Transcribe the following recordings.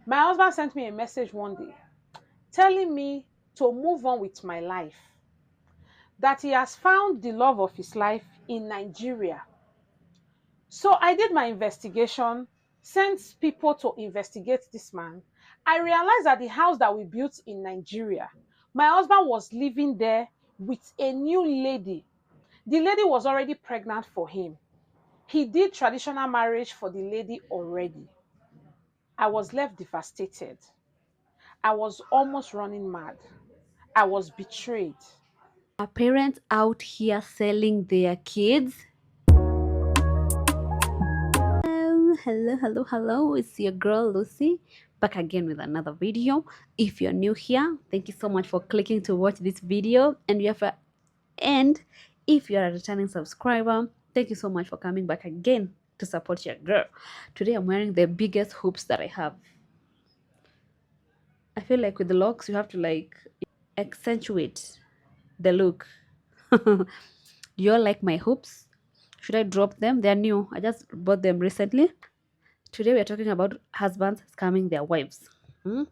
My husband sent me a message one day telling me to move on with my life, that he has found the love of his life in Nigeria. So I did my investigation, sent people to investigate this man. I realized that the house that we built in Nigeria, my husband was living there with a new lady. The lady was already pregnant for him. He did traditional marriage for the lady already. I was left devastated. I was almost running mad. I was betrayed. Are parents out here selling their kids? Hello. It's your girl Lucy back again with another video. If you're new here, thank you so much for clicking to watch this video. And if you're a returning subscriber, thank you so much for coming back again to support your girl. Today I'm wearing the biggest hoops that I have. I feel like with the locks, you have to like accentuate the look. You all like my hoops? Should I drop them? They're new. I just bought them recently. Today we are talking about husbands scamming their wives. Hmm?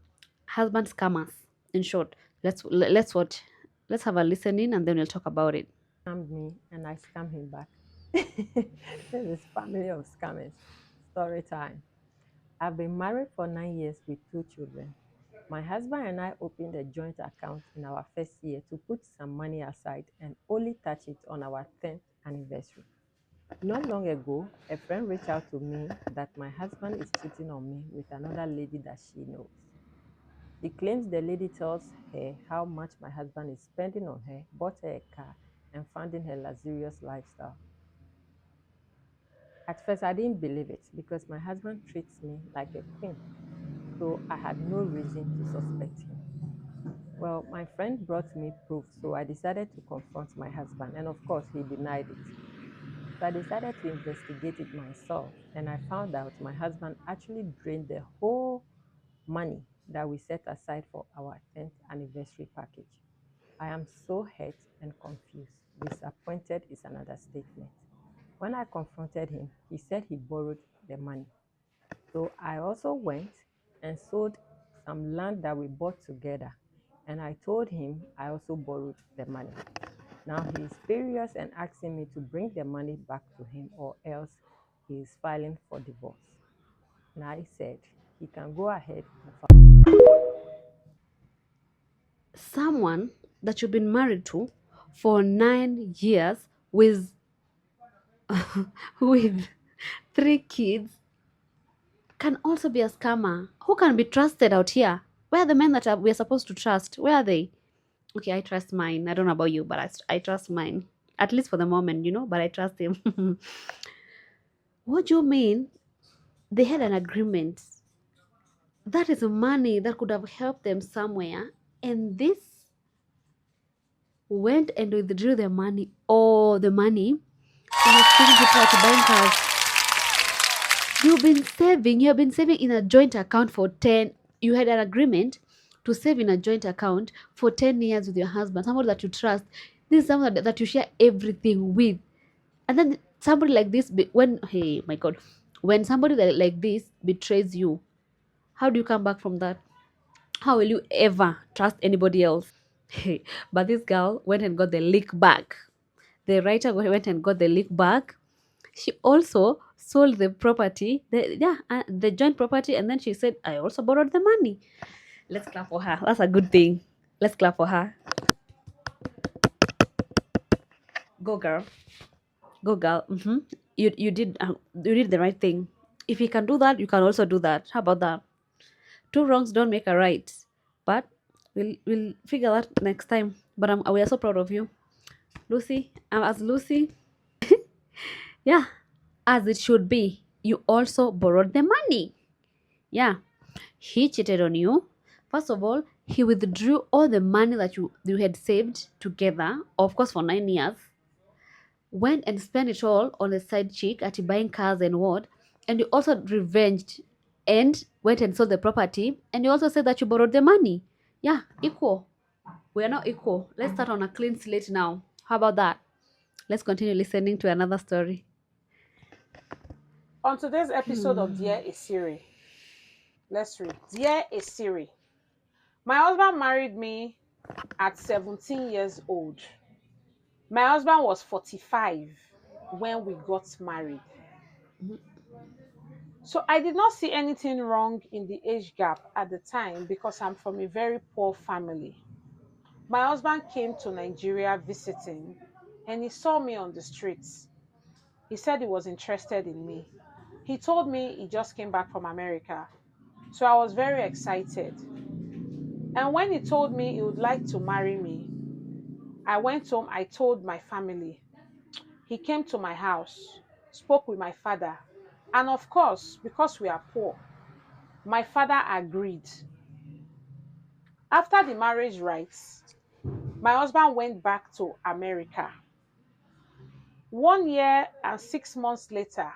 Husband scammers. In short, let's watch. Let's have a listening and then we'll talk about it. Scammed me and I scammed him back. This is family of scammers. Story time. I've been married for 9 years with 2 children. My husband and I opened a joint account in our first year to put some money aside and only touch it on our 10th anniversary. Not long ago, a friend reached out to me that my husband is cheating on me with another lady that she knows. She claims the lady tells her how much my husband is spending on her, bought her a car, and funding her luxurious lifestyle. At first, I didn't believe it because my husband treats me like a queen, so I had no reason to suspect him. Well, my friend brought me proof, so I decided to confront my husband, and of course, he denied it. So I decided to investigate it myself, and I found out my husband actually drained the whole money that we set aside for our 10th anniversary package. I am so hurt and confused. Disappointed is another statement. When I confronted him, he said he borrowed the money. So I also went and sold some land that we bought together. And I told him I also borrowed the money. Now he is furious and asking me to bring the money back to him or else he is filing for divorce. And I said he can go ahead and file. Someone that you've been married to for 9 years with with 3 kids can also be a scammer. Who can be trusted out here? Where are the men that we're supposed to trust? Where are they? Okay, I trust mine. I don't know about you, but I trust mine. At least for the moment, but I trust him. What do you mean? They had an agreement. That is money that could have helped them somewhere. And this went and withdrew the money, all the money, and was taking people out to buying cars. You have been saving in a joint account for 10, you had an agreement to save in a joint account for 10 years with your husband, somebody that you trust. This is someone that you share everything with. And then somebody like this, when, hey, my God, when somebody like this betrays you, how do you come back from that? How will you ever trust anybody else? Hey, but this girl went and got the leak back. The writer went and got the leak back. She also sold the property, the joint property, and then she said, I also borrowed the money. Let's clap for her. That's a good thing. Let's clap for her. Go girl. Go girl. You did the right thing. If you can do that, you can also do that. How about that? Two wrongs don't make a right. But we'll figure that next time. But we are so proud of you. Lucy, as Lucy, yeah, as it should be. You also borrowed the money. Yeah, he cheated on you. First of all, he withdrew all the money that you had saved together, of course, for 9 years. Went and spent it all on a side chick at buying cars and what. And you also revenged and went and sold the property. And you also said that you borrowed the money. Yeah, equal. We are not equal. Let's start on a clean slate now. How about that? Let's continue listening to another story. On today's episode of Dear is Siri, Let's read. Dear Esiri, my husband married me at 17 years old. My husband was 45 when we got married. So I did not see anything wrong in the age gap at the time because I'm from a very poor family. My husband came to Nigeria visiting and he saw me on the streets. He said he was interested in me. He told me he just came back from America. So I was very excited. And when he told me he would like to marry me, I went home, I told my family. He came to my house, spoke with my father. And of course, because we are poor, my father agreed. After the marriage rites, my husband went back to America. 1 year and 6 months later,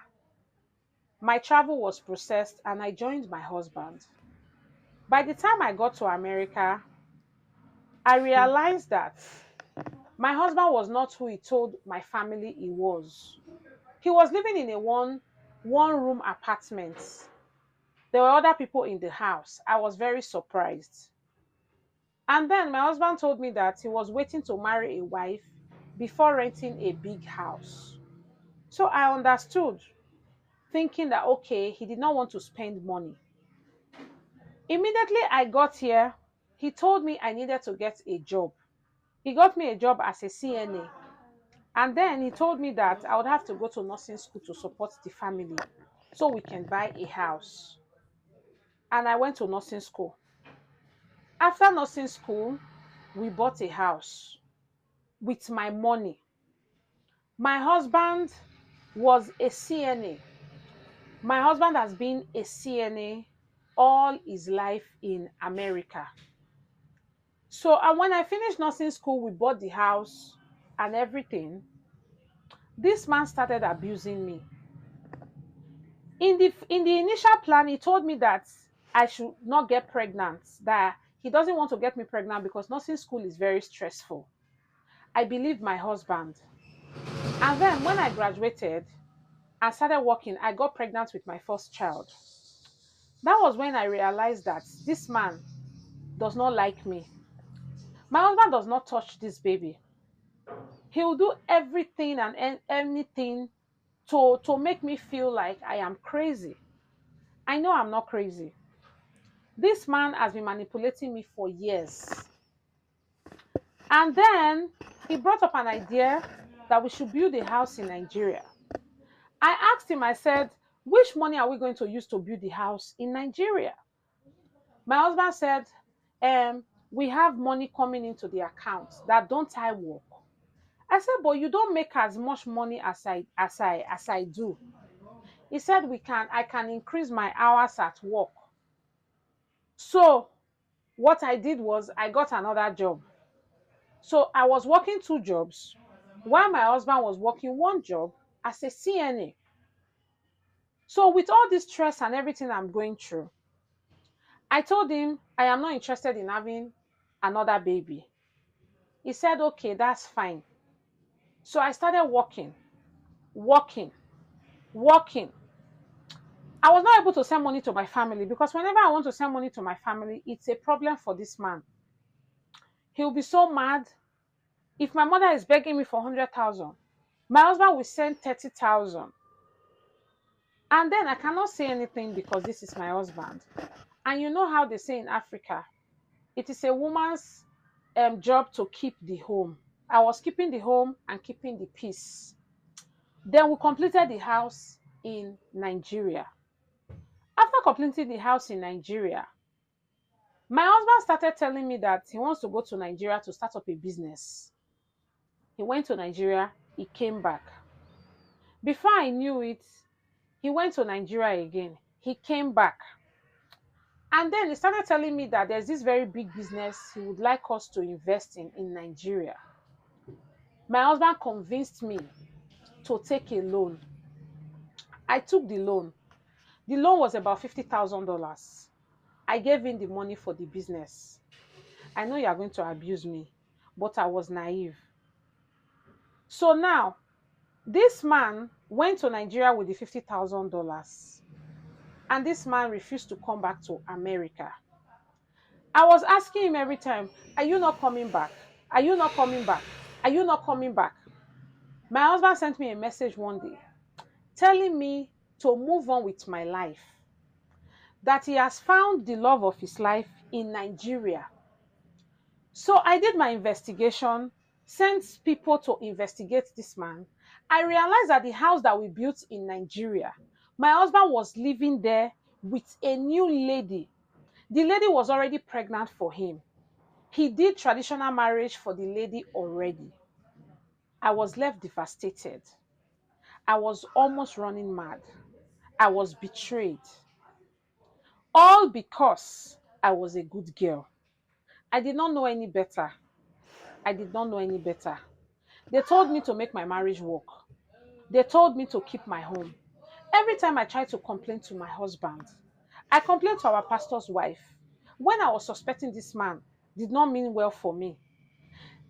my travel was processed and I joined my husband. By the time I got to America, I realized that my husband was not who he told my family he was. He was living in a one room apartment. There were other people in the house. I was very surprised. And then my husband told me that he was waiting to marry a wife before renting a big house. So I understood, thinking that okay, he did not want to spend money. Immediately I got here, he told me I needed to get a job. He got me a job as a CNA. And then he told me that I would have to go to nursing school to support the family so we can buy a house. And I went to nursing school. After nursing school, we bought a house with my money. My husband was a CNA. My husband has been a CNA all his life in America. So, and when I finished nursing school, we bought the house and everything. This man started abusing me. In the initial plan, he told me that I should not get pregnant, that he doesn't want to get me pregnant because nursing school is very stressful. I believed my husband. And then when I graduated and started working, I got pregnant with my first child. That was when I realized that this man does not like me. My husband does not touch this baby. He will do everything and anything to make me feel like I am crazy. I know I'm not crazy. This man has been manipulating me for years. And then he brought up an idea that we should build a house in Nigeria. I asked him, I said, which money are we going to use to build the house in Nigeria? My husband said, we have money coming into the account. That don't I work? I said, but you don't make as much money as I do. He said I can increase my hours at work. So what I did was I got another job. So I was working two jobs while my husband was working one job as a CNA. So with all this stress and everything I'm going through, I told him I am not interested in having another baby. He said, okay, that's fine. So I started working, working, working. I was not able to send money to my family because whenever I want to send money to my family, it's a problem for this man. He'll be so mad. If my mother is begging me for 100,000, my husband will send 30,000. And then I cannot say anything because this is my husband. And you know how they say in Africa, it is a woman's job to keep the home. I was keeping the home and keeping the peace. Then we completed the house in Nigeria. After completing the house in Nigeria, my husband started telling me that he wants to go to Nigeria to start up a business. He went to Nigeria, he came back. Before I knew it, he went to Nigeria again. He came back. And then he started telling me that there's this very big business he would like us to invest in Nigeria. My husband convinced me to take a loan. I took the loan. The loan was about $50,000. I gave him the money for the business. I know you are going to abuse me, but I was naive. So now, this man went to Nigeria with the $50,000. and this man refused to come back to America. I was asking him every time, are you not coming back? Are you not coming back? Are you not coming back? My husband sent me a message one day telling me to move on with my life, that he has found the love of his life in Nigeria. So I did my investigation, sent people to investigate this man. I realized that the house that we built in Nigeria, my husband was living there with a new lady. The lady was already pregnant for him. He did traditional marriage for the lady already. I was left devastated. I was almost running mad. I was betrayed. All because I was a good girl. I did not know any better. I did not know any better. They told me to make my marriage work. They told me to keep my home. Every time I tried to complain to my husband, I complained to our pastor's wife. When I was suspecting this man did not mean well for me,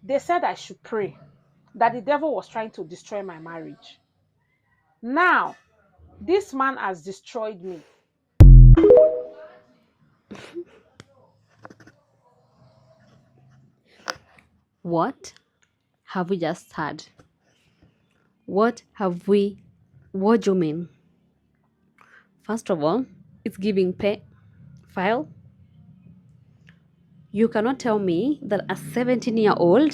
they said I should pray that the devil was trying to destroy my marriage. Now, this man has destroyed me. What have we just had? What have we? What do you mean? First of all, it's giving pay file. You cannot tell me that a 17-year-old,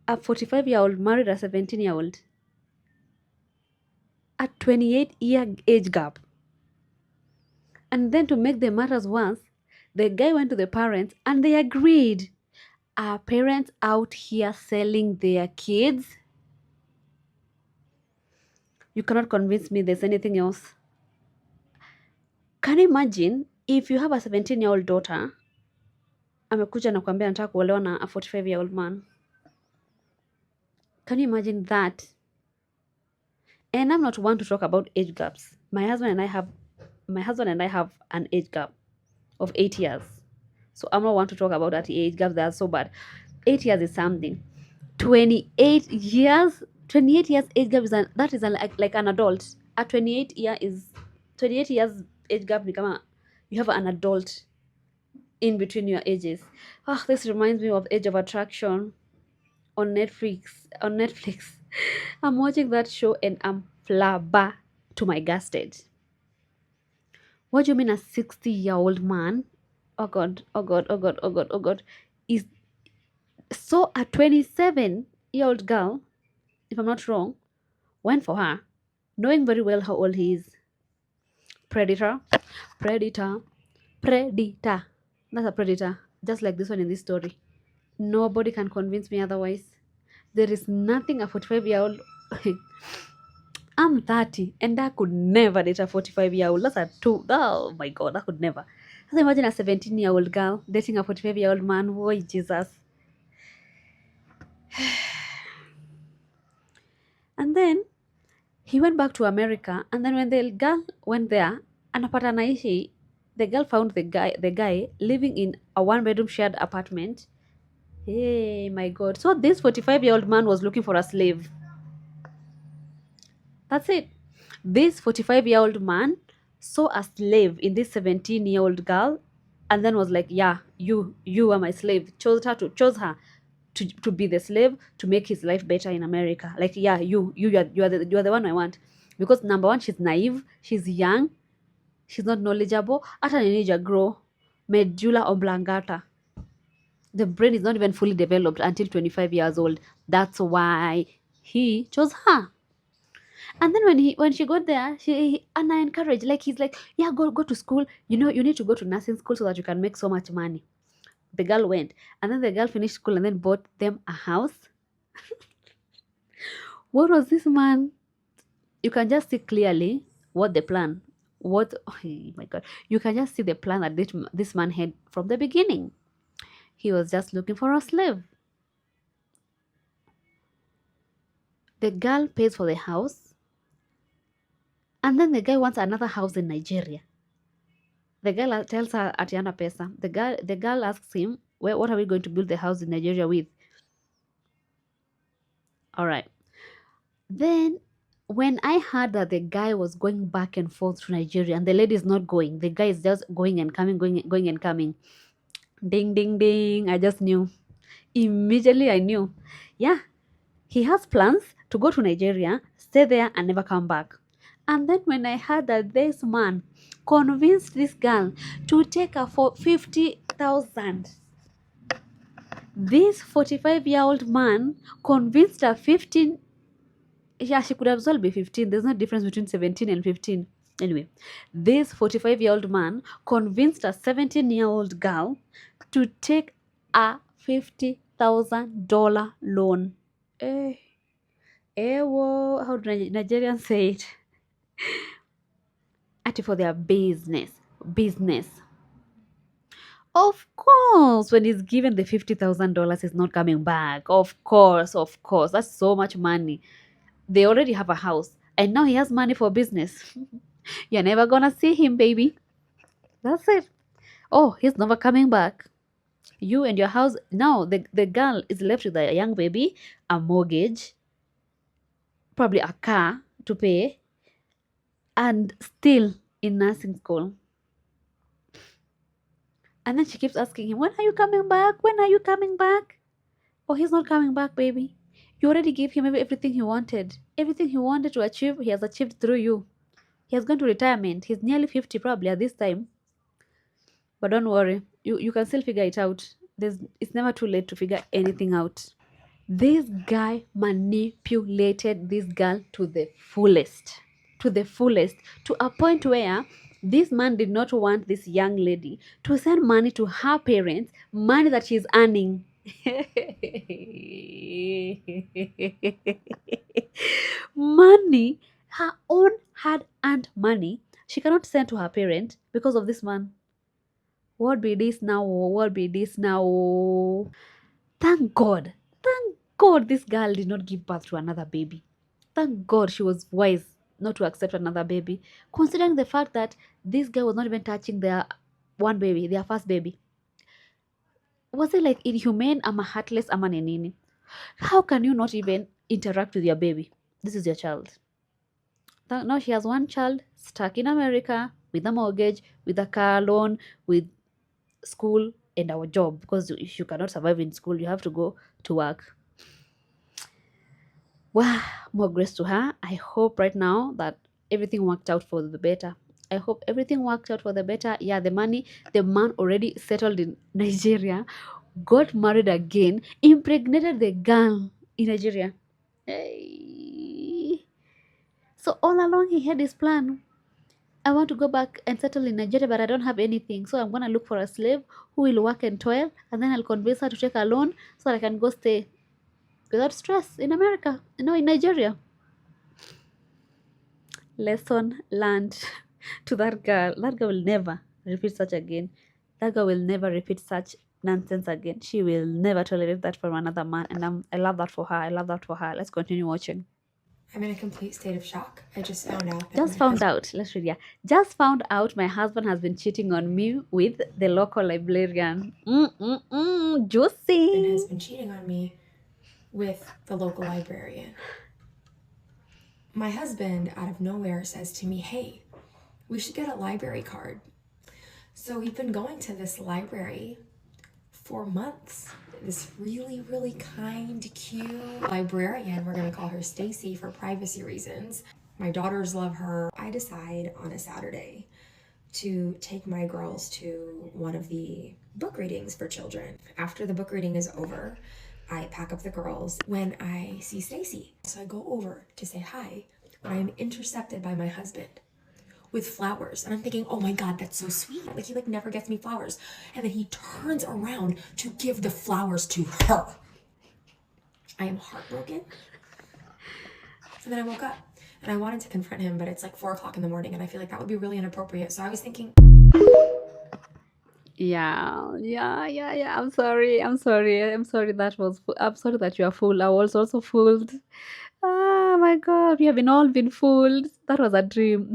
a 45-year-old married a 17-year-old, a 28-year age gap. And then to make the matters worse, the guy went to the parents and they agreed. Are parents out here selling their kids? You cannot convince me there's anything else. Can you imagine if you have a 17-year-old daughter, amekuja na kuambia anataka kuolewa na a 45-year-old man? Can you imagine that? And I'm not one to talk about age gaps. My husband and I have an age gap of 8 years. So I'm not one to talk about that age gap. That's so bad. 8 years is something. 28 years age gap like an adult. A 28 years age gap ni kama you have an adult in between your ages. This reminds me of Age of Attraction on Netflix. I'm watching that show and I'm flabba to my gasted. What do you mean a 60-year-old man? Oh god, oh god, oh god, oh god, oh god. Is so a 27-year-old girl, if I'm not wrong, went for her, knowing very well how old he is. Predator, predator, predator. That's a predator, just like this one in this story. Nobody can convince me otherwise. There is nothing a 45-year-old. I'm 30 and I could never date a 45-year-old. That's a two. Oh my god, I could never. Just imagine a 17-year-old girl dating a 45-year-old man. Oh, Jesus. And then he went back to America. And then when the girl went there, anapata naishi, the girl found the guy living in a one-bedroom shared apartment. Hey, my god. So this 45-year-old man was looking for a slave. That's it. This 45-year-old man saw a slave in this 17-year-old girl and then was like, yeah, you are my slave. Chose her to be the slave to make his life better in America. Like, yeah, you are the one I want. Because number one, she's naive, she's young, she's not knowledgeable. Hata ninija grow medulla oblongata. The brain is not even fully developed until 25 years old. That's why he chose her. And then when she got there, and I encouraged, like he's like, yeah, go to school. You need to go to nursing school so that you can make so much money. The girl went, and then the girl finished school and then bought them a house. What was this man? You can just see clearly what the plan. Oh my god! You can just see the plan that this man had from the beginning. He was just looking for a slave. The girl pays for the house. And then the guy wants another house in Nigeria. The girl tells her Atiana Pesa. The girl asks him, what are we going to build the house in Nigeria with? All right. Then When I heard that the guy was going back and forth to Nigeria and the lady is not going, the guy is just going and coming, going and coming. Ding, ding, ding. I just knew. Immediately I knew. Yeah, he has plans to go to Nigeria, stay there, and never come back. And then when I heard that this man convinced this girl to take her for 50,000, this 45-year-old man convinced her 15. Yeah, she could have as well be 15. There's no difference between 17 and 15. Anyway, this 45-year-old man convinced a 17-year-old girl to take a $50,000 loan. Eh, whoa, how do Nigerians say it? Actually, for their business. Business. Of course, when he's given the $50,000, he's not coming back. Of course, of course. That's so much money. They already have a house, and now he has money for business. You're never gonna see him, baby. That's it. Oh, he's never coming back. You and your house. Now, the girl is left with a young baby, a mortgage, probably a car to pay, and still in nursing school. And then she keeps asking him, when are you coming back? When are you coming back? Oh, he's not coming back, baby. You already gave him everything he wanted. Everything he wanted to achieve, he has achieved through you. He has gone to retirement. He's nearly 50 probably at this time. But don't worry, you can still figure it out. It's never too late to figure anything out. This guy manipulated this girl to the fullest. To the fullest. To a point where this man did not want this young lady to send money to her parents, money that she's earning. Money, her own hard earned money, she cannot send to her parent because of this man. What be this now? What be this now? Thank God. Thank God this girl did not give birth to another baby. Thank God she was wise not to accept another baby, considering the fact that this guy was not even touching their one baby, their first baby. Was it like inhumane? Ama heartless? Ama nini? How can you not even interact with your baby? This is your child. Now she has one child stuck in America with a mortgage, with a car loan, with school and our job, because if you cannot survive in school, you have to go to work. Wow, more grace to her. I hope right now that everything worked out for the better. I hope everything worked out for the better. Yeah, the man already settled in Nigeria, got married again, impregnated the girl in Nigeria. Hey. So all along he had his plan. I want to go back and settle in Nigeria, but I don't have anything. So I'm going to look for a slave who will work and toil, and then I'll convince her to take a loan so that I can go stay without stress in America, in Nigeria. Lesson learned to that girl. That girl will never repeat such again. That girl will never repeat such nonsense again. She will never tolerate that from another man. And I love that for her. I love that for her. Let's continue watching. I'm in a complete state of shock. I just found out. Let's read. Yeah. Just found out my husband has been cheating on me with the local librarian. Juicy. And has been cheating on me with the local librarian. My husband, out of nowhere, says to me, hey, we should get a library card. So we've been going to this library for months. This really, really kind, cute librarian, we're gonna call her Stacy for privacy reasons. My daughters love her. I decide on a Saturday to take my girls to one of the book readings for children. After the book reading is over, I pack up the girls when I see Stacy. So I go over to say hi, when I'm intercepted by my husband with flowers. And I'm thinking, oh my God, that's so sweet. Like he never gets me flowers. And then he turns around to give the flowers to her. I am heartbroken. And then I woke up and I wanted to confront him, but it's like 4 o'clock in the morning and I feel like that would be really inappropriate. So I was thinking. Yeah. I'm sorry that you are fooled. I was also fooled. Oh my God, we have all been fooled. That was a dream.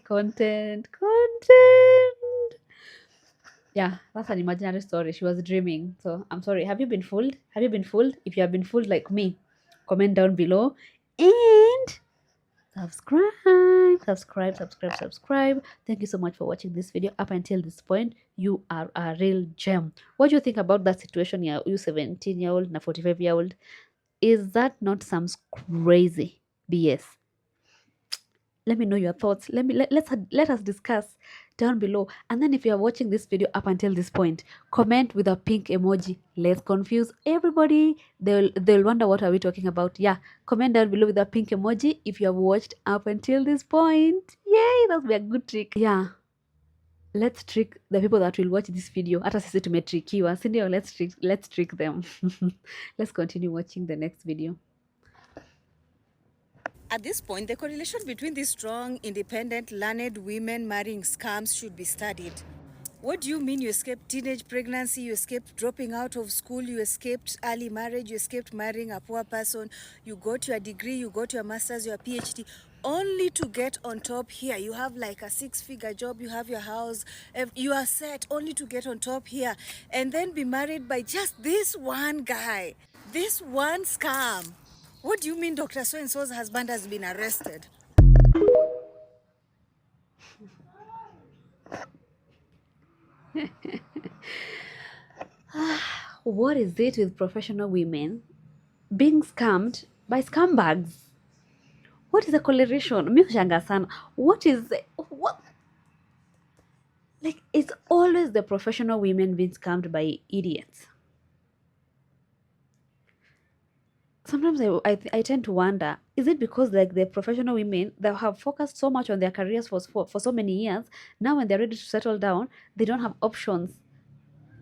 Content. Yeah, that's an imaginary story. She was dreaming. So I'm sorry. Have you been fooled? If you have been fooled like me, comment down below. And Subscribe. Thank you so much for watching this video up until this point. You are a real gem. What do you think about that situation? You 17-year-old and a 45-year-old. Is that not some crazy BS? Let me know your thoughts. Let us discuss down below. And then if you are watching this video up until this point, comment with a pink emoji. Let's confuse everybody. They'll wonder what are we talking about. Yeah, comment down below with a pink emoji if you have watched up until this point. Yay, that'll be a good trick. Yeah, let's trick the people that will watch this video. Hata sisi tumetrickiwa, si ndio? Let's trick them. Let's continue watching the next video. At this point, the correlation between these strong, independent, learned women marrying scams should be studied. What do you mean you escaped teenage pregnancy, you escaped dropping out of school, you escaped early marriage, you escaped marrying a poor person, you got your degree, you got your master's, your PhD, only to get on top here? You have like a 6-figure job, you have your house, you are set, only to get on top here and then be married by just this one guy, this one scam. What do you mean Dr. So-and-so's husband has been arrested? What is it with professional women being scammed by scumbags? What is the correlation? Mi hushanga sana. What? Like, it's always the professional women being scammed by idiots. Sometimes I tend to wonder, is it because like the professional women that have focused so much on their careers for so many years, now when they're ready to settle down, they don't have options.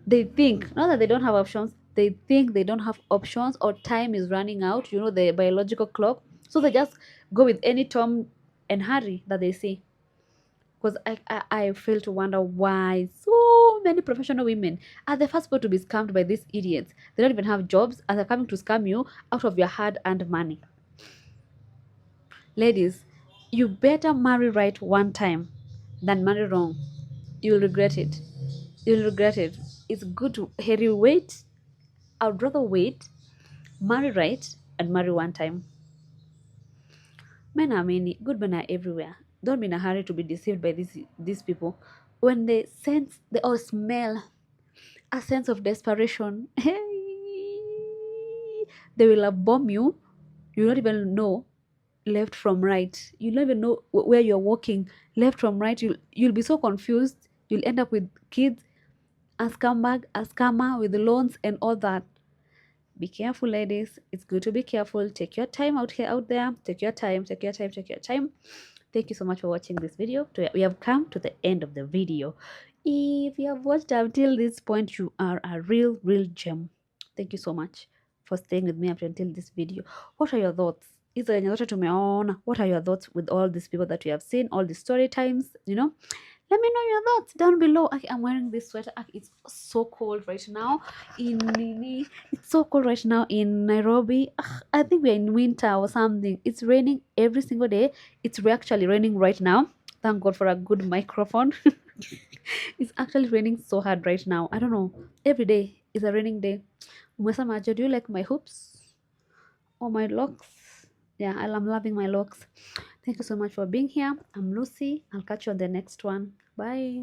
They think, not that they don't have options, they think they don't have options or time is running out, the biological clock. So they just go with any Tom and Harry that they see. Because I fail to wonder why so many professional women are the first people to be scammed by these idiots. They don't even have jobs and they're coming to scam you out of your hard-earned money. Ladies, you better marry right one time than marry wrong. You'll regret it. You'll regret it. It's good to wait. I'd rather wait, marry right, and marry one time. Men are many, good men are everywhere. Don't be in a hurry to be deceived by these people. When they sense, they all smell a sense of desperation, they will bomb you. You don't even know left from right. You don't even know where you're walking, left from right. You'll be so confused. You'll end up with kids, a scumbag, a scammer with loans and all that. Be careful, ladies. It's good to be careful. Take your time out there. Take your time. Thank you so much for watching this video. We have come to the end of the video. If you have watched until this point, you are a real gem. Thank you so much for staying with me up until this video. What are your thoughts? What are your thoughts with all these people that we have seen, all the story times, Let me know your thoughts down below. I'm wearing this sweater. It's so cold right now it's so cold right now in Nairobi. I think we're in winter or something. It's raining every single day. It's actually raining right now. Thank God for a good microphone. It's actually raining so hard right now. I don't know. Every day is a raining day. Umesema, do you like my hoops or my locks? Yeah, I'm loving my locks. Thank you so much for being here. I'm Lucy. I'll catch you on the next one. Bye.